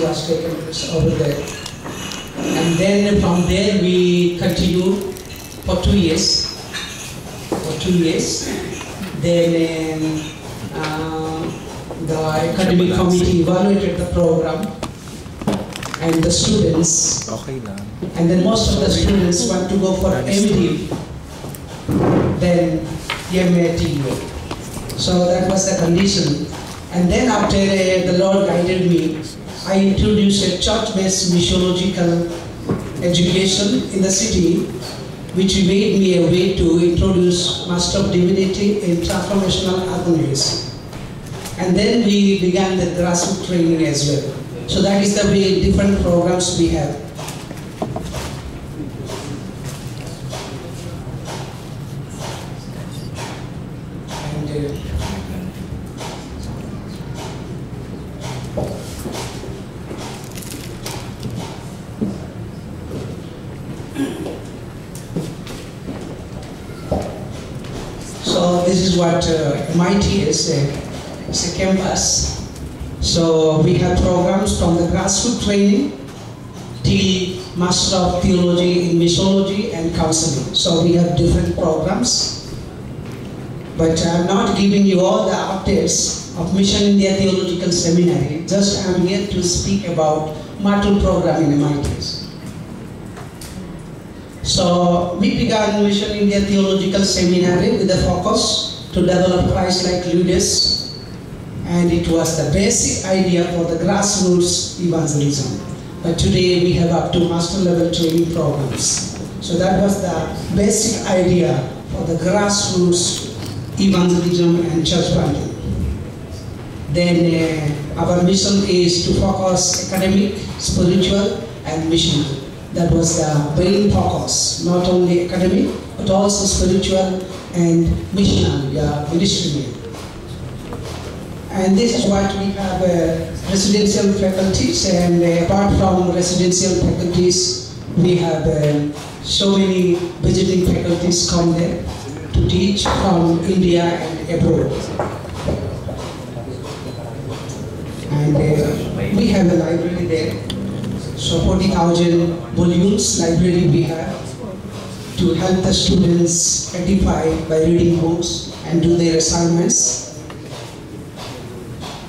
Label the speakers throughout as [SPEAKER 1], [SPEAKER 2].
[SPEAKER 1] university was taken over there. And then from there we continued for 2 years. Then the academic committee evaluated the program and the students. And then most of the students want to go for M2U, then M2U. So that was the condition. And then after the Lord guided me, I introduced a church-based missiological education in the city, which made me a way to introduce Master of Divinity in transformational organization. And then we began the grassroots training as well. So that is the way different programs we have. So this is what MIT is. It's a campus. So we have programs from the grassroots training till Master of Theology in Missiology and Counseling. So we have different programs. But I'm not giving you all the updates of Mission India Theological Seminary. Just I'm here to speak about Matul program in MIT. So we began Mission India Theological Seminary with a focus to develop Christ-like leaders. And it was the basic idea for the grassroots evangelism. But today we have up to master level training programs. So that was the basic idea for the grassroots evangelism and church planting. Then our mission is to focus academic, spiritual and missional. That was the main focus, not only academic, but also spiritual and missional, ministerial. And this is what we have residential faculties, and apart from residential faculties, we have so many visiting faculties come there to teach from India and abroad. And we have a library there. So 40,000 volumes library we have to help the students edify by reading books and do their assignments.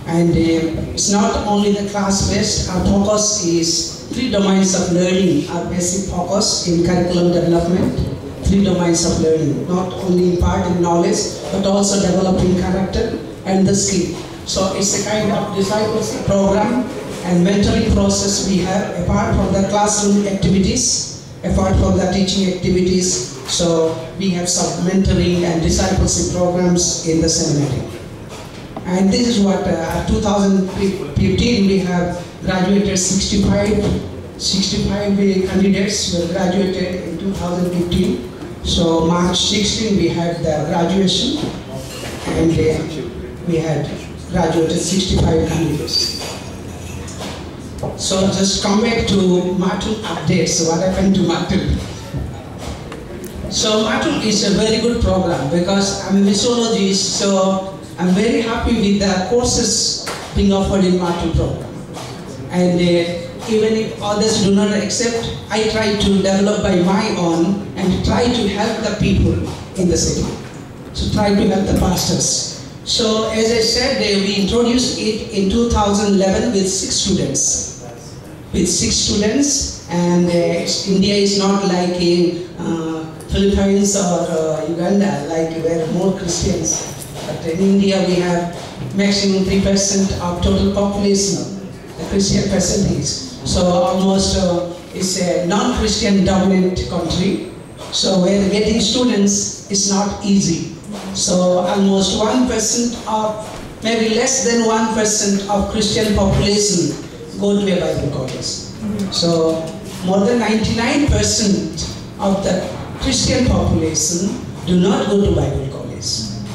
[SPEAKER 1] And it's not only the class-based, our focus is 3 domains of learning, our basic focus in curriculum development, 3 domains of learning, not only imparting knowledge, but also developing character and the skill. So it's a kind of discipleship program and mentoring process we have, apart from the classroom activities, apart from the teaching activities. So we have some mentoring and discipleship programs in the seminary. And this is what 2015 we have graduated 65 candidates were graduated in 2015. So March 16 we had the graduation, and we had graduated 65 candidates. So just come back to Matul updates, what happened to Matul. So Matul is a very good program because I'm a missiologist, so I'm very happy with the courses being offered in Matul program. And even if others do not accept, I try to develop by my own and try to help the people in the city. So try to help the pastors. So as I said, we introduced it in 2011 with 6 students. And India is not like in Philippines or Uganda, like where more Christians. But in India we have maximum 3% of total population, the Christian percentage. So almost it's a non-Christian dominant country. So where getting students is not easy. So almost 1% of, maybe less than 1% of Christian population go to a Bible college. So more than 99% of the Christian population do not go to Bible college.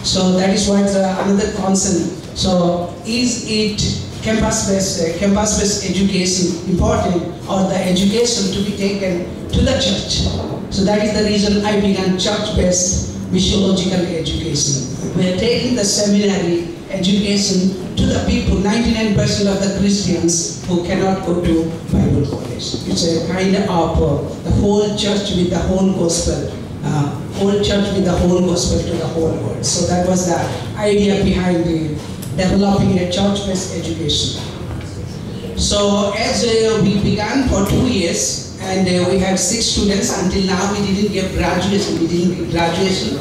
[SPEAKER 1] So that is what another concern. So is it campus-based education important, or the education to be taken to the church? So that is the reason I began church-based missiological education. we are taking the seminary education to the people, 99% of the Christians who cannot go to Bible college. It's a kind of the whole church with the whole gospel, whole church with the whole gospel to the whole world. So that was the idea behind developing a church-based education. So as we began for 2 years, and we had 6 students. Until now we didn't get graduation. We didn't get graduation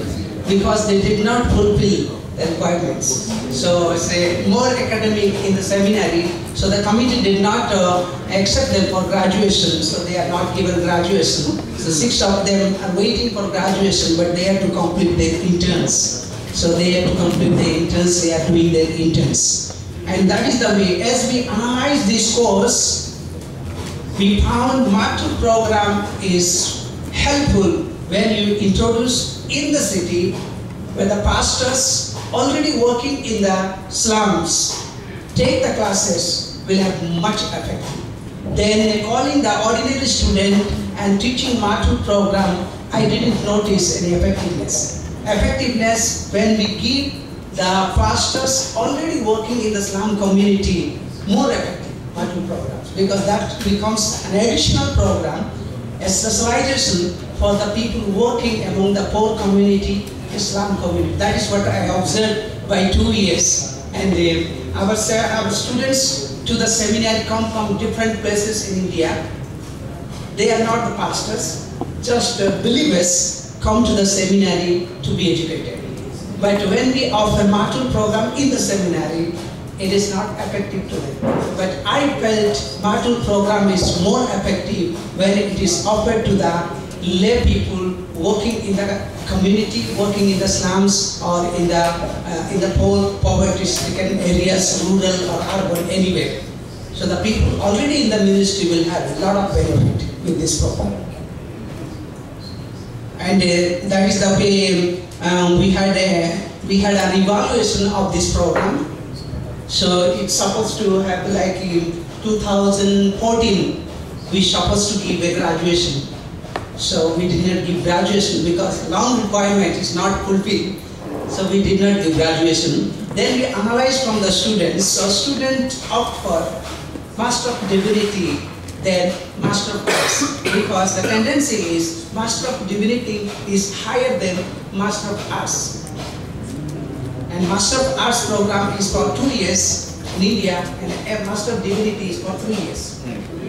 [SPEAKER 1] because they did not fulfill the requirements. So it's a more academic in the seminary. So the committee did not accept them for graduation. So they are not given graduation. So 6 of them are waiting for graduation, but they have to complete their interns. So they have to complete their interns. They are doing their interns. And that is the way. As we analyze this course, we found module program is helpful when you introduce in the city where the pastors already working in the slums take the classes will have much effect. Then calling the ordinary student and teaching module program, I didn't notice any effectiveness. Effectiveness when we give the pastors already working in the slum community more effective module programs, because that becomes an additional program, a specialization for the people working among the poor community, Islam community. That is what I observed by 2 years. And our students to the seminary come from different places in India. They are not the pastors, just believers come to the seminary to be educated. But when we offer module program in the seminary, it is not effective to them. But I felt module program is more effective when it is offered to the lay people working in the community, working in the slums or in the poverty-stricken areas, rural or urban, anywhere. So the people already in the ministry will have a lot of benefit with this program. And that is the way we had an evaluation of this program. So it's supposed to have like in 2014, we supposed to give a graduation. So we did not give graduation because long requirement is not fulfilled. So we did not give graduation. Then we analyzed from the students. So students opt for Master of Divinity than Master of Arts, because the tendency is Master of Divinity is higher than Master of Arts. And Master of Arts program is for 2 years in India, and a Master of Divinity is for 3 years.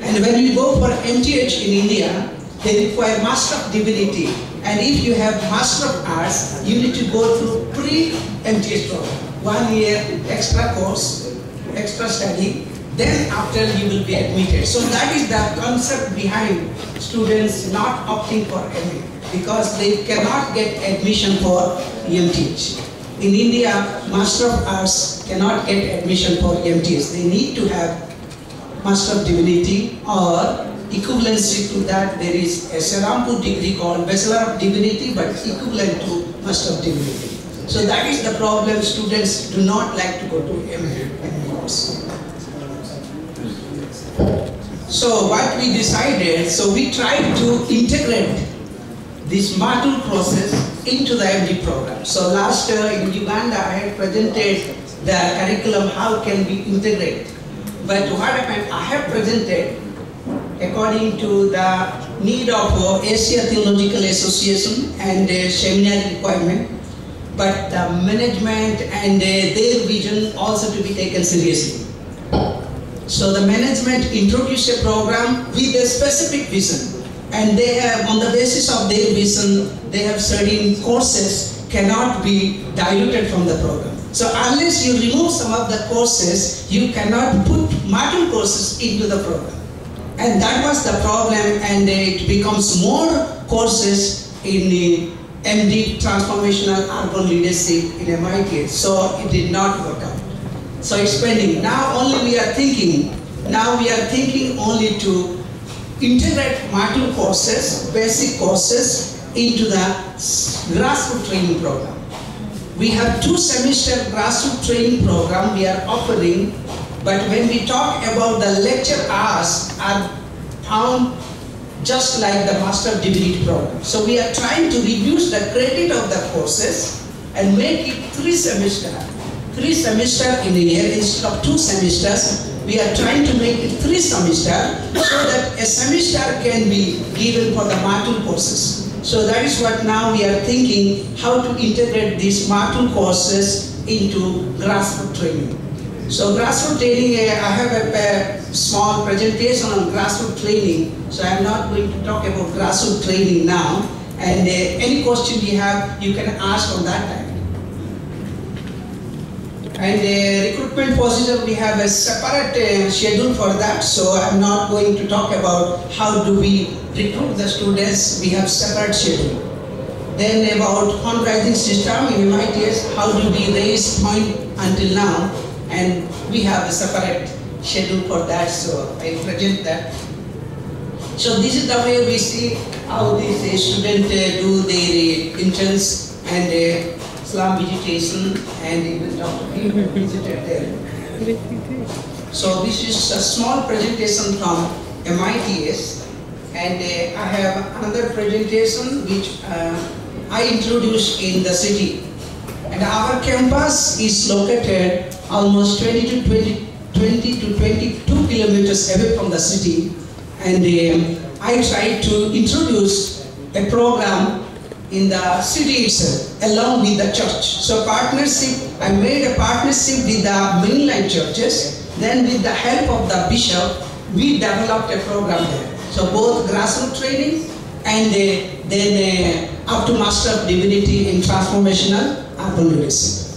[SPEAKER 1] And when you go for MTH in India, they require Master of Divinity. And if you have Master of Arts, you need to go through pre-MTH program. 1 year extra course, extra study, then after you will be admitted. So that is the concept behind students not opting for MA, because they cannot get admission for MTH. In India, Master of Arts cannot get admission for MTS. They need to have Master of Divinity, or equivalency to that there is a Serampur degree called Bachelor of Divinity, but equivalent to Master of Divinity. So that is the problem. Students do not like to go to MA course. So what we decided, so we tried to integrate this module process into the MD program. So last year in Uganda, I had presented the curriculum, how can we integrate. But what happened, I have presented according to the need of Asia Theological Association and seminary requirement, but the management and their vision also to be taken seriously. So the management introduced a program with a specific vision. And they have, on the basis of their vision, they have certain courses cannot be diluted from the program. So unless you remove some of the courses, you cannot put module courses into the program. And that was the problem, and it becomes more courses in the MD, Transformational Urban Leadership in MIT. So it did not work out. So it's pending. Now only we are thinking only to integrate module courses, basic courses into the grassroots training program. We have 2-semester grassroots training program we are offering, but when we talk about the lecture hours are found just like the Master of Divinity program. So we are trying to reduce the credit of the courses and make it 3 semesters. 3 semesters in a year instead of 2 semesters. We are trying to make it 3 semesters so that a semester can be given for the module courses. So that is what now we are thinking, how to integrate these module courses into grassroots training. So grassroots training, I have a small presentation on grassroots training. So I am not going to talk about grassroots training now. And any question you have, you can ask on that time. And recruitment procedure, we have a separate schedule for that. So I'm not going to talk about how do we recruit the students. We have separate schedule. Then about fundraising system in MITS, how do we raise point until now? And we have a separate schedule for that. So I present that. So this is the way we see how these students do their interns and slum vegetation, and even Dr. P visited there. So this is a small presentation from MITS, and I have another presentation which I introduced in the city. And our campus is located almost 20 to 22 kilometers away from the city. And I tried to introduce a program in the city itself, along with the church. So partnership, I made a partnership with the mainline churches. Then with the help of the bishop, we developed a program there. So both grassroots training and then up to Master of Divinity in Transformational Urban Leadership.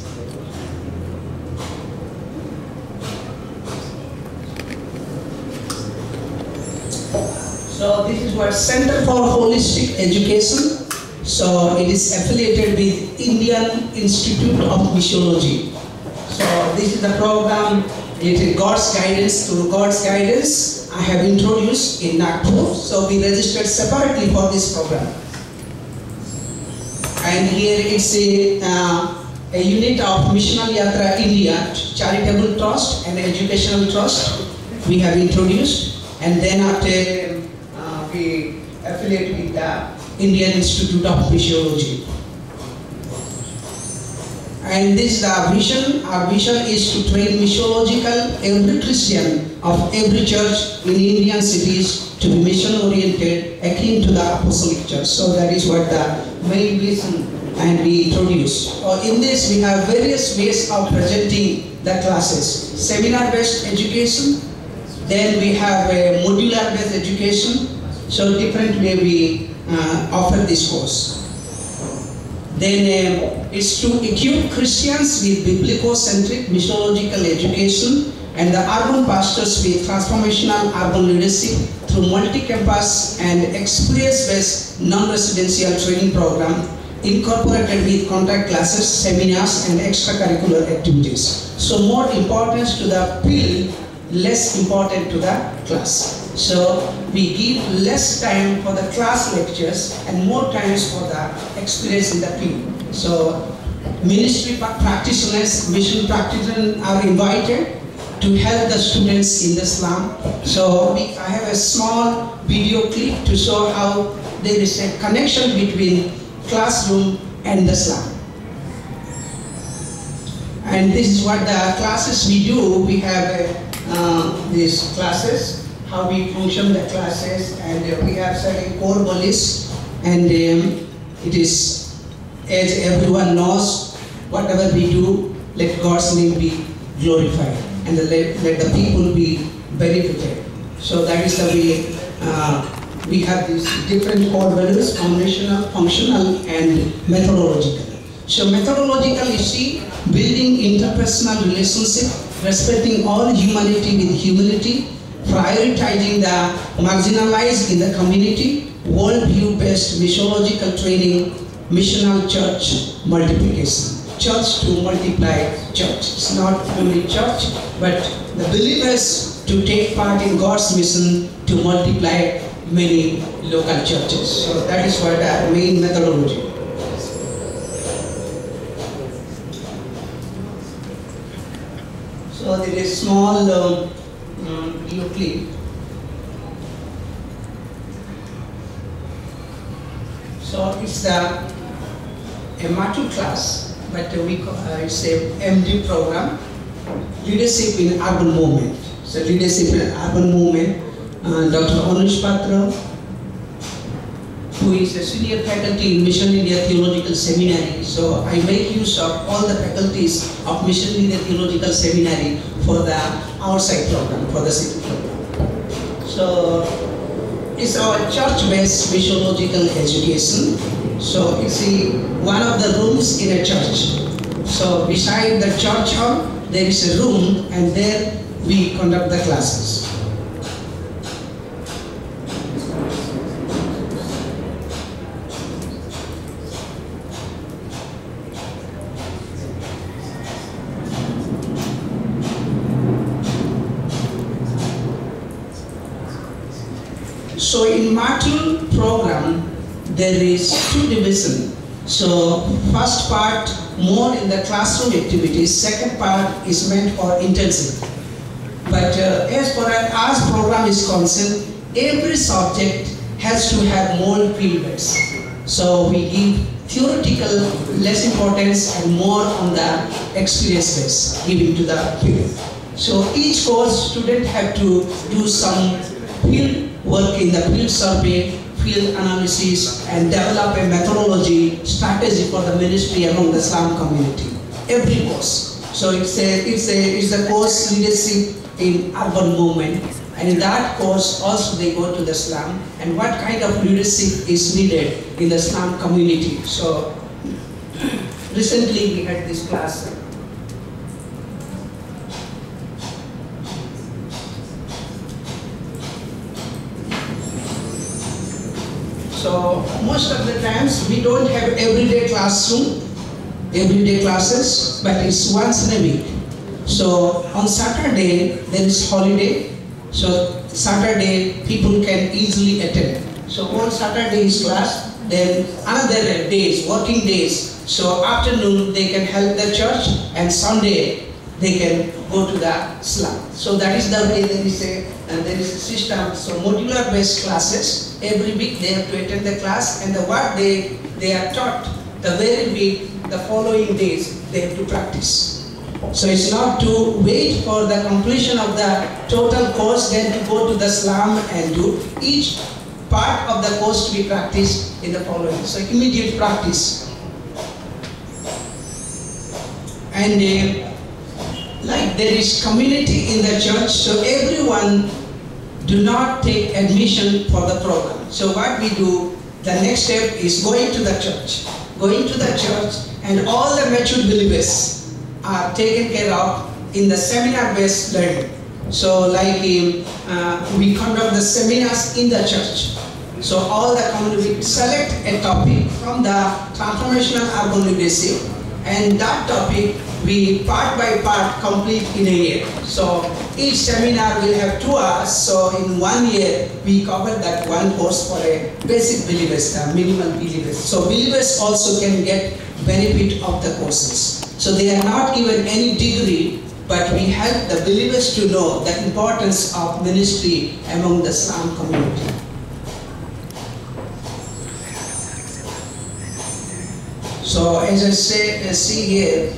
[SPEAKER 1] So this is what Center for Holistic Education. So it is affiliated with Indian Institute of Missiology. So this is the program. It is God's guidance. Through God's guidance, I have introduced in Nagpur. So we registered separately for this program. And here it's a unit of Missional Yatra India, Charitable Trust and Educational Trust we have introduced. And then after we affiliate with the Indian Institute of Missiology. And this is our vision. Our vision is to train missiological every Christian of every church in Indian cities to be mission oriented akin to the Apostolic Church. So that is what the main vision and we introduce. In this we have various ways of presenting the classes. Seminar based education, then we have a modular based education. So different way we offer this course. Then it's to equip Christians with biblical-centric missiological education and the urban pastors with transformational urban leadership through multi-campus and experience-based non-residential training program incorporated with contact classes, seminars and extracurricular activities. So more importance to the field, less important to the class. So we give less time for the class lectures and more times for the experience in the field. So ministry practitioners, mission practitioners are invited to help the students in the slum. So I have a small video clip to show how there is a connection between classroom and the slum. And this is what the classes we do. We have these classes, how we function the classes, and we have certain core values, and it is, as everyone knows, whatever we do, let God's name be glorified and let the people be benefited. So that is the way we have these different core values: foundational, functional and methodological. So methodological is see, building interpersonal relationship, respecting all humanity with humility, prioritizing the marginalized in the community, worldview-based missiological training, missional church multiplication. Church to multiply church. It's not only church, but the believers to take part in God's mission to multiply many local churches. So that is what our main methodology. So there is small video clip. So it's the M2U class. but it's a MD program, Leadership in Urban Movement. So Leadership in Urban Movement, Dr. Anush Patra, who is a senior faculty in Mission India Theological Seminary. So I make use of all the faculties of Mission India Theological Seminary for the outside program, for the city program. So it's our church-based missiological education. So it's one of the rooms in a church. So beside the church hall, there is a room, and there we conduct the classes. So in module program, there is two divisions. So first part more in the classroom activities, second part is meant for intensive. But as far as our program is concerned, every subject has to have more field base. So we give theoretical less importance and more on the experience base given to the field. So each course student have to do some field work in the field survey, field analysis, and develop a methodology strategy for the ministry among the Islam community. Every course. So it's the course Leadership in Urban Movement, and in that course also they go to the Islam and what kind of leadership is needed in the Islam community. So recently we had this class. So most of the times we don't have everyday classroom, everyday classes, but it's once in a week. So on Saturday there is holiday, so Saturday people can easily attend. So on Saturday is class, then another days, working days. So afternoon they can help the church, and Sunday they can go to the Islam. So that is the way there is a system. So modular based classes, every week they have to attend the class, and what they are taught the very week, the following days they have to practice. So it's not to wait for the completion of the total course, then to go to the Islam and do each part of the course to be practiced in the following. So immediate practice. And like there is community in the church, so everyone do not take admission for the program. So what we do, the next step is going to the church. Going to the church, and all the mature believers are taken care of in the seminar-based learning. So like we conduct the seminars in the church. So all the community select a topic from the transformational urban leadership, and that topic we part by part complete in a year. So each seminar will have 2 hours. So in 1 year we cover that one course for a basic believers, minimal believers. So believers also can get benefit of the courses. So they are not given any degree, but we help the believers to know the importance of ministry among the Islam community. So as I see here,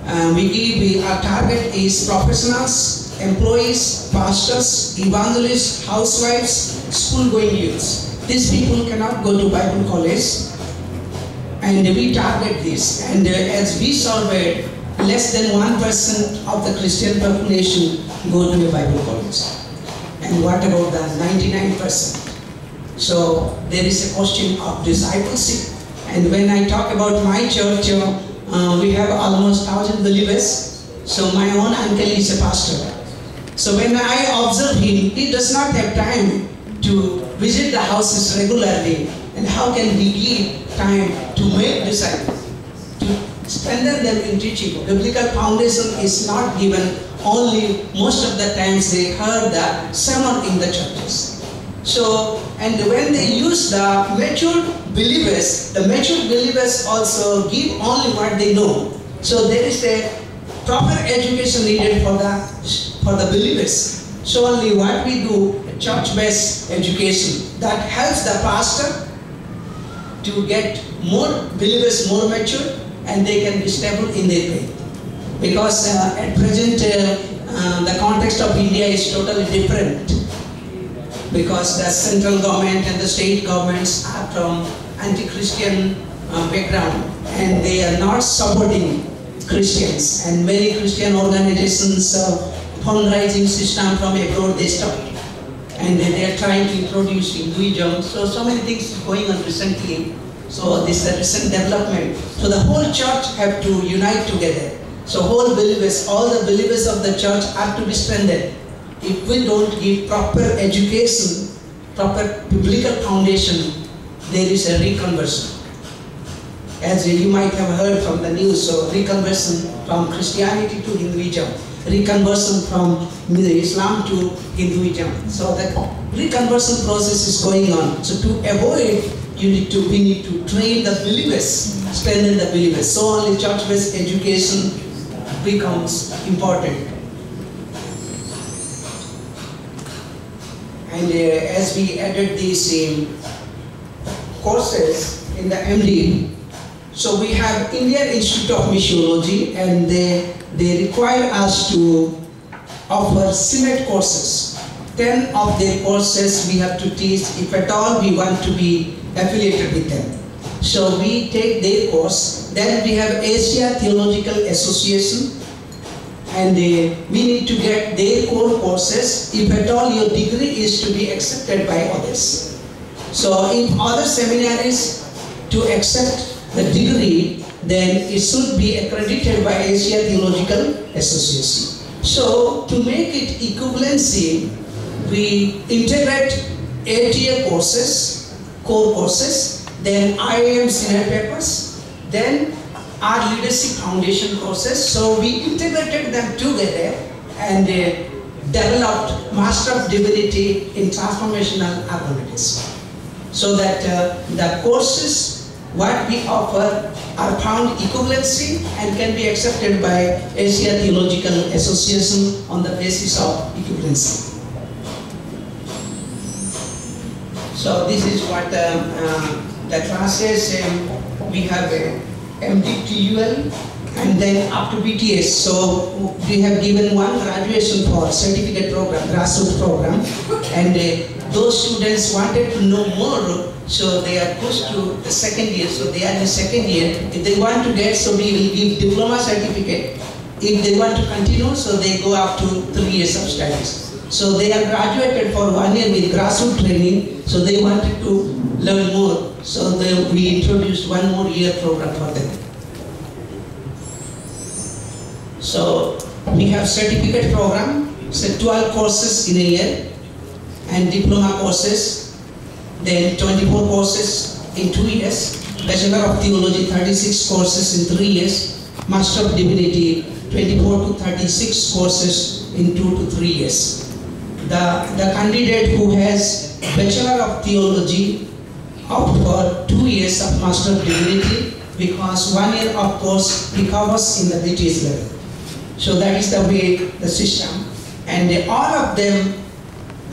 [SPEAKER 1] our target is professionals, employees, pastors, evangelists, housewives, school-going youths. These people cannot go to Bible college, and we target this. And as we surveyed, less than 1% of the Christian population go to a Bible college. And what about the 99%? So there is a question of discipleship. And when I talk about my church, we have almost 1,000 believers. So my own uncle is a pastor. So when I observe him, he does not have time to visit the houses regularly. And how can he give time to make disciples, to strengthen them in teaching? Biblical foundation is not given only, most of the times they heard the sermon in the churches. So, and when they use the mature believers also give only what they know. So there is a proper education needed for the believers. So only what we do, a church-based education that helps the pastor to get more believers more mature, and they can be stable in their faith. Because at present, the context of India is totally different. Because the central government and the state governments are from anti-Christian background, and they are not supporting Christians. And many Christian organizations, fundraising system from abroad, they stop. And they are trying to introduce Hinduism. So many things going on recently. So this is a recent development. So the whole church have to unite together. So whole believers, all the believers of the church are to be strengthened. If we don't give proper education, proper biblical foundation, there is a reconversion. As you might have heard from the news, so reconversion from Christianity to Hinduism, reconversion from Islam to Hinduism. So the reconversion process is going on. So to avoid, we need to train the believers, strengthen the believers. So only church-based education becomes important. And as we added these courses in the MD, so we have Indian Institute of Missiology, and they require us to offer CMET courses. 10 of their courses we have to teach if at all we want to be affiliated with them. So we take their course. Then we have Asia Theological Association, and we need to get their core courses if at all your degree is to be accepted by others. So if other seminaries to accept the degree, then it should be accredited by Asia Theological Association. So to make it equivalency, we integrate ATA courses, core courses, then IIM senior papers, then our leadership foundation courses. So we integrated them together and developed Master of Divinity in Transformational Apologetics. So that the courses what we offer are found equivalency and can be accepted by Asia Theological Association on the basis of equivalency. So this is what the classes, we have M2U00957 and then up to BTS. So we have given one graduation for certificate program, grassroots program, and those students wanted to know more, so they are pushed to the second year. So they are in the second year. If they want to get, so we will give diploma certificate. If they want to continue, so they go up to 3 years of studies. So they are graduated for 1 year with grassroots training. So they wanted to learn more. So we introduced 1 more year program for them. So we have certificate program, so 12 courses in a year, and diploma courses, then 24 courses in 2 years, Bachelor of Theology 36 courses in 3 years, Master of Divinity 24 to 36 courses in 2 to 3 years. The candidate who has Bachelor of Theology opt for 2 years of Master of Divinity, because 1 year of course he covers in the BTS level. So that is the way the system, and all of them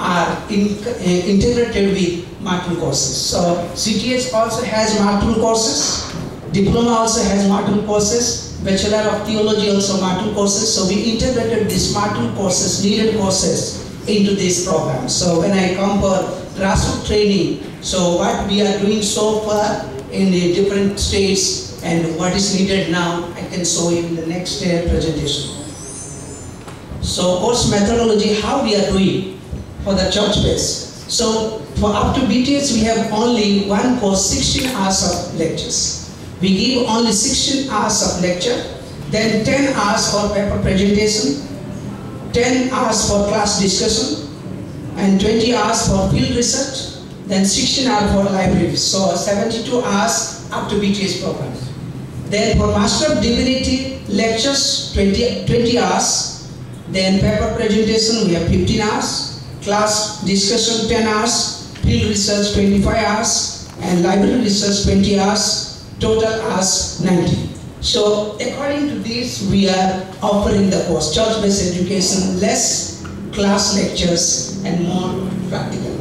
[SPEAKER 1] are integrated with module courses. So CTS also has module courses, diploma also has module courses, Bachelor of Theology also module courses. So we integrated these module courses, needed courses into this program. So when I come for grassroots training, so what we are doing so far in the different states and what is needed now, I can show you in the next presentation. So course methodology, how we are doing for the church base. So for up to BTS, we have only one course, 16 hours of lectures. We give only 16 hours of lecture, then 10 hours for paper presentation, 10 hours for class discussion, and 20 hours for field research, then 16 hours for libraries. So 72 hours up to BTS program. Then for Master of Divinity lectures, 20 hours, then paper presentation we have 15 hours, class discussion 10 hours, field research 25 hours, and library research 20 hours, total hours 90. So according to this, we are offering the course church-based education, less class lectures and more practical.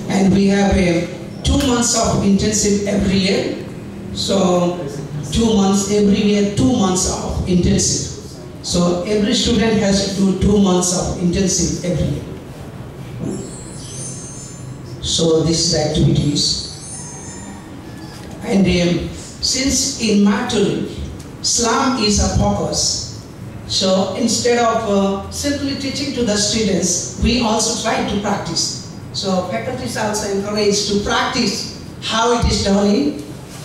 [SPEAKER 1] And we have 2 months of intensive every year. So 2 months, everywhere 2 months of intensive. So every student has to do 2 months of intensive every year. So this is activities. And since in Matul, Islam is a focus, so instead of simply teaching to the students, we also try to practice. So faculties also encouraged to practice how it is done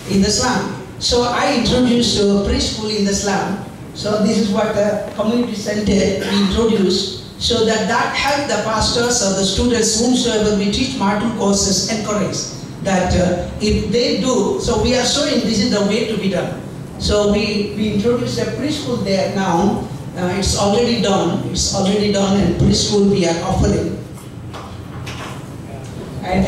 [SPEAKER 1] in the slum. So I introduced preschool in the slum. So this is what the community center we introduced, so that helped the pastors or the students whomsoever we teach Matul courses encourage that if they do, so we are showing this is the way to be done. So we introduced a preschool there now. It's already done. And preschool we are offering. And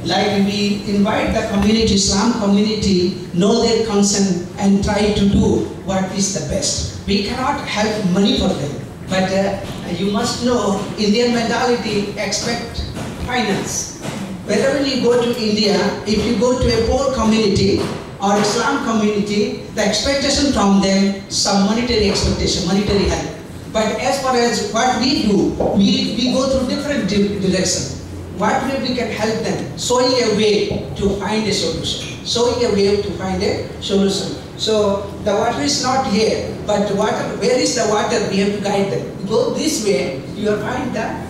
[SPEAKER 1] like we invite the community, Islam community, know their concern and try to do what is the best. We cannot help money for them, but you must know Indian mentality expect finance. Wherever you go to India, if you go to a poor community or Islam community, the expectation from them, some monetary expectation, monetary help. But as far as what we do, we go through different directions. What way we can help them? Showing a way to find a solution. So the water is not here, but the water, where is the water? We have to guide them. You go this way, you will find that.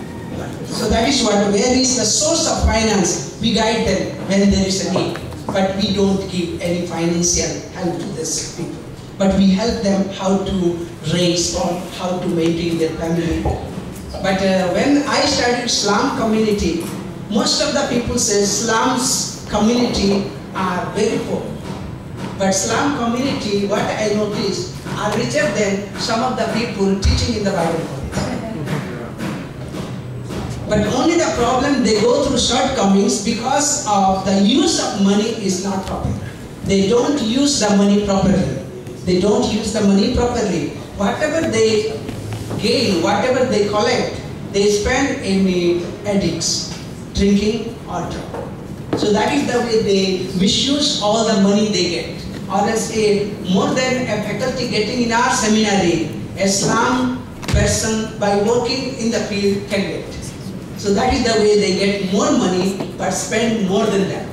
[SPEAKER 1] So that is what, where is the source of finance? We guide them when there is a need. But we don't give any financial help to these people. But we help them how to raise or how to maintain their family. But when I started Islam community, most of the people say Islam's community are very poor. But Islam community, what I noticed, are richer than some of the people teaching in the Bible college. But only the problem, they go through shortcomings because of the use of money is not proper. They don't use the money properly. Whatever they gain, whatever they collect, they spend in addicts, drinking or drug. So that is the way they misuse all the money they get. Or as more than a faculty getting in our seminary, a Islam person by working in the field can get. So that is the way they get more money but spend more than that.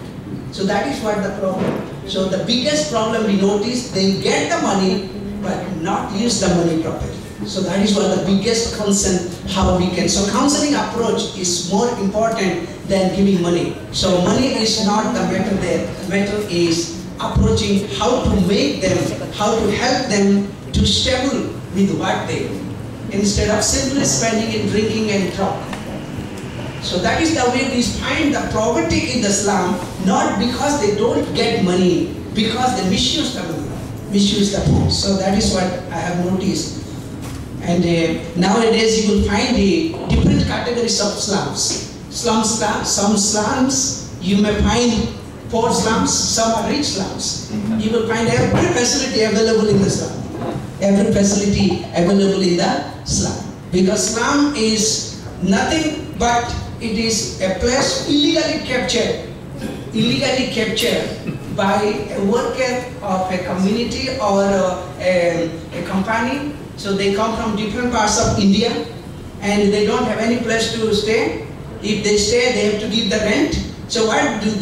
[SPEAKER 1] So that is what the problem. So the biggest problem we notice, they get the money but not use the money properly. So that is what the biggest concern, how we can. So counseling approach is more important than giving money. So money is not the matter there. The matter is approaching how to make them, how to help them to stable with what they do, instead of simply spending in drinking and drug. So that is the way we find the poverty in the slum, not because they don't get money, because they misuse the money, misuse the food. So that is what I have noticed. And nowadays you will find the different categories of slums. Some slums you may find poor slums, some are rich slums. You will find every facility available in the slum. Every facility available in the slum. Because slum is nothing but it is a place illegally captured by a worker of a community or a company. So they come from different parts of India and they don't have any place to stay. If they stay, they have to give the rent. So what do?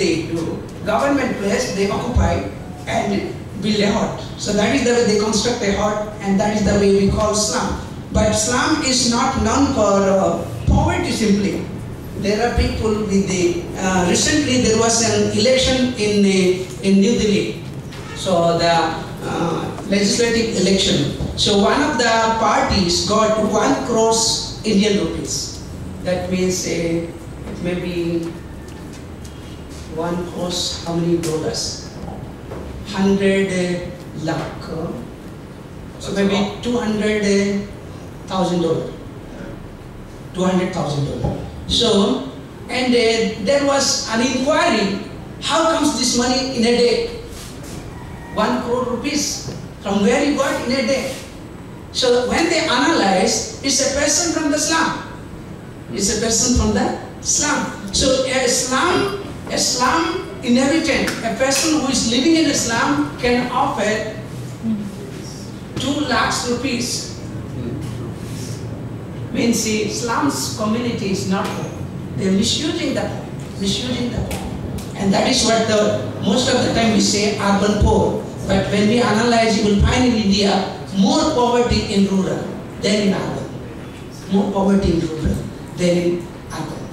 [SPEAKER 1] Government place they occupy and build a hut. So that is the way they construct a hut, and that is the way we call slum. But slum is not known for poverty simply. There are people with the, recently there was an election in New Delhi. So the legislative election. So one of the parties got 1 crore Indian rupees. That means it may be 1 crore, how many dollars? 100 lakh. So maybe $200,000. $200,000. So, and there was an inquiry, how comes this money in a day? 1 crore rupees, from where you got in a day? So when they analyze, it's a person from the slum. It's a person from the slum. So a slum inhabitant, a person who is living in a slum can offer 2 lakhs rupees. Means the slums community is not poor. They are misusing the poor, misusing the poor. And that is what most of the time we say urban poor. But when we analyze, you will find in India more poverty in rural than in urban. More poverty in rural than in urban.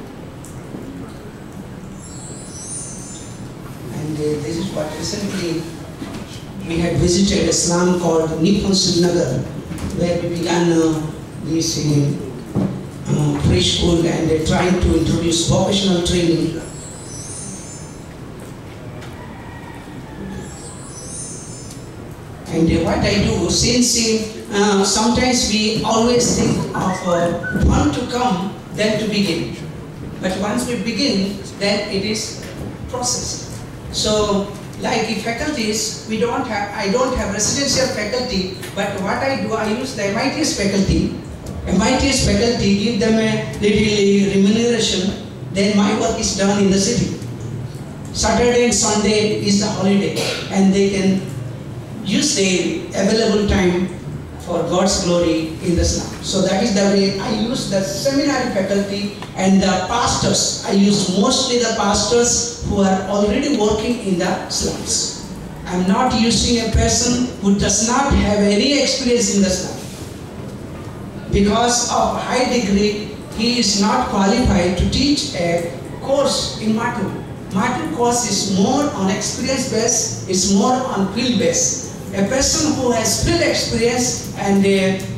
[SPEAKER 1] And this is what recently we had visited a slum called Nippon Srinagar, where we began this preschool and trying to introduce vocational training. And what I do, since sometimes we always think of fun to come, then to begin. But once we begin, then it is processed. So, like in faculties, I don't have residential faculty, but what I do, I use the MITS faculty. MITS faculty, give them a little remuneration, then my work is done in the city. Saturday and Sunday is the holiday, and they can use their available time for God's glory in the slum. So that is the way I use the seminary faculty and the pastors. I use mostly the pastors who are already working in the slums. I am not using a person who does not have any experience in the slum. Because of high degree, he is not qualified to teach a course in MATU. MATU course is more on experience based, it's more on field based. A person who has field experience and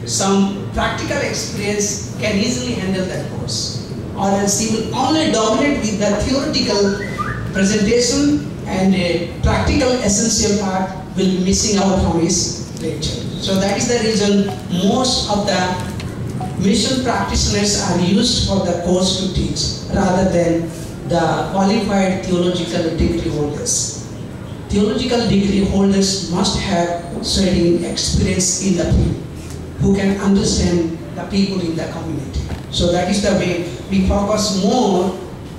[SPEAKER 1] some practical experience can easily handle that course. Or else he will only dominate with the theoretical presentation and a practical essential part will be missing out from his lecture. So that is the reason most of the mission practitioners are used for the course to teach rather than the qualified theological degree holders. Theological degree holders must have certain experience in the field, who can understand the people in the community. So that is the way we focus more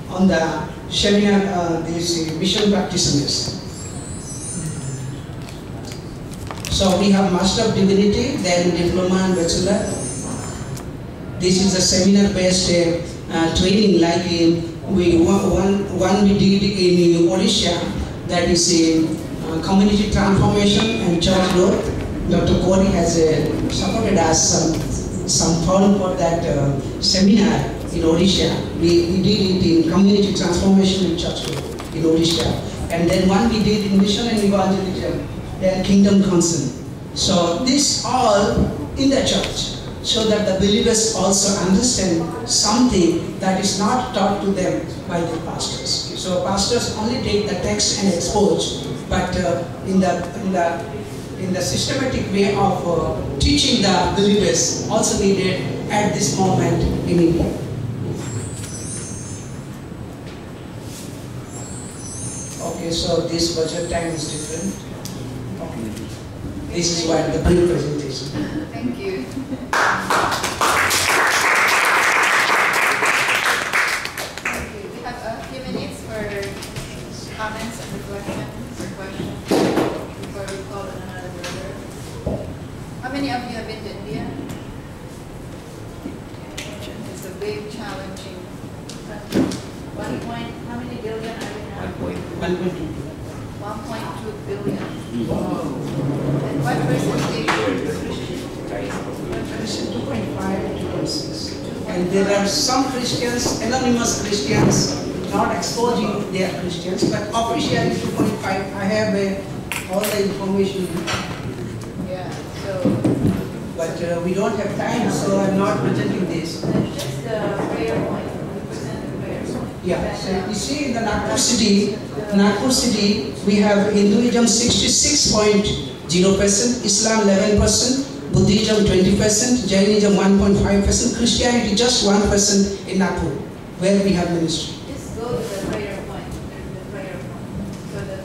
[SPEAKER 1] on the seminar, these mission practitioners. So we have Master of Divinity, then Diploma and Bachelor. This is a seminar-based training, like one we did in Odisha. That is community transformation and church growth. Dr. Corey has supported us some fund for that seminar in Odisha. We did it in community transformation and church growth in Odisha. And then one we did in mission and evangelism, then kingdom council. So this all in the church, so that the believers also understand something that is not taught to them by the pastors. So pastors only take the text and expose, but in the systematic way of teaching the believers also needed at this moment in India. Okay, so this budget time is different. Okay. This is what the brief presentation.
[SPEAKER 2] Thank you. Comments and reflections or questions before we call in another brother? How many of you have been to India? It's a big, challenging country. How many billion are we now? 1.2 billion.
[SPEAKER 1] Wow.
[SPEAKER 2] And what percentage is Christian?
[SPEAKER 1] 2.5 to 2.6. And there are some Christians, anonymous Christians, not exposing their Christians, but officially 2.5. I have all the information.
[SPEAKER 2] Yeah, so.
[SPEAKER 1] But we don't have time, so I'm not presenting this.
[SPEAKER 2] Just the prayer point. We present the prayer point.
[SPEAKER 1] Yeah, so you see in the Nagpur city, we have Hinduism 66.0%, Islam 11%, Buddhism 20%, Jainism 1.5%, Christianity just 1% in Nagpur, where we have ministry.
[SPEAKER 2] Go to the prayer point. There's the prayer point. So that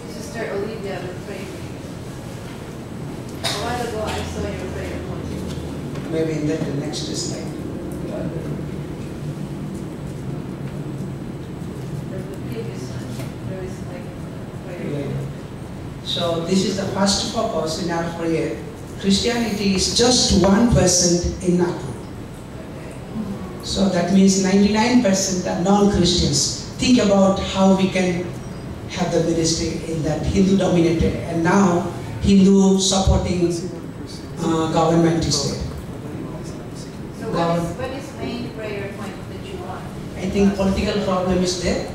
[SPEAKER 2] Sister Olivia will pray for you. A while ago, I saw your prayer point.
[SPEAKER 1] Maybe in that the next slide.
[SPEAKER 2] The previous one, there is like prayer point.
[SPEAKER 1] So So this is the first focus in our prayer. Christianity is just 1% in Nagpur. So that means 99% are non-Christians. Think about how we can have the ministry in that Hindu-dominated, and now Hindu supporting government is there.
[SPEAKER 2] So what is main prayer point that you want?
[SPEAKER 1] I think political problem is there.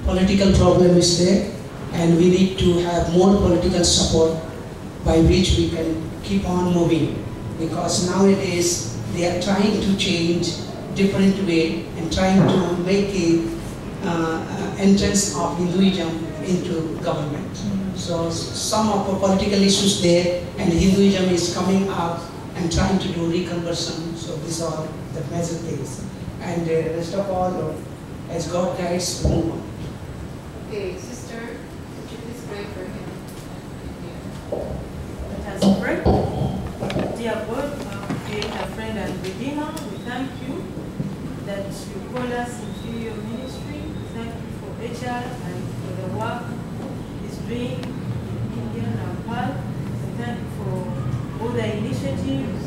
[SPEAKER 1] Political problem is there, and we need to have more political support by which we can keep on moving. Because nowadays they are trying to change different way and trying to make a entrance of Hinduism into government. So some of the political issues there, and Hinduism is coming up and trying to do reconversion. So these are the major things. And rest of all, as God guides, move on.
[SPEAKER 2] Okay, sister, would you please pray for him?
[SPEAKER 3] Let us pray. Dear God, Creator, friend, and Redeemer, we thank you that you call us into your ministry. Thank you for HR and for the work he's doing in India and Nepal. Thank you for all the initiatives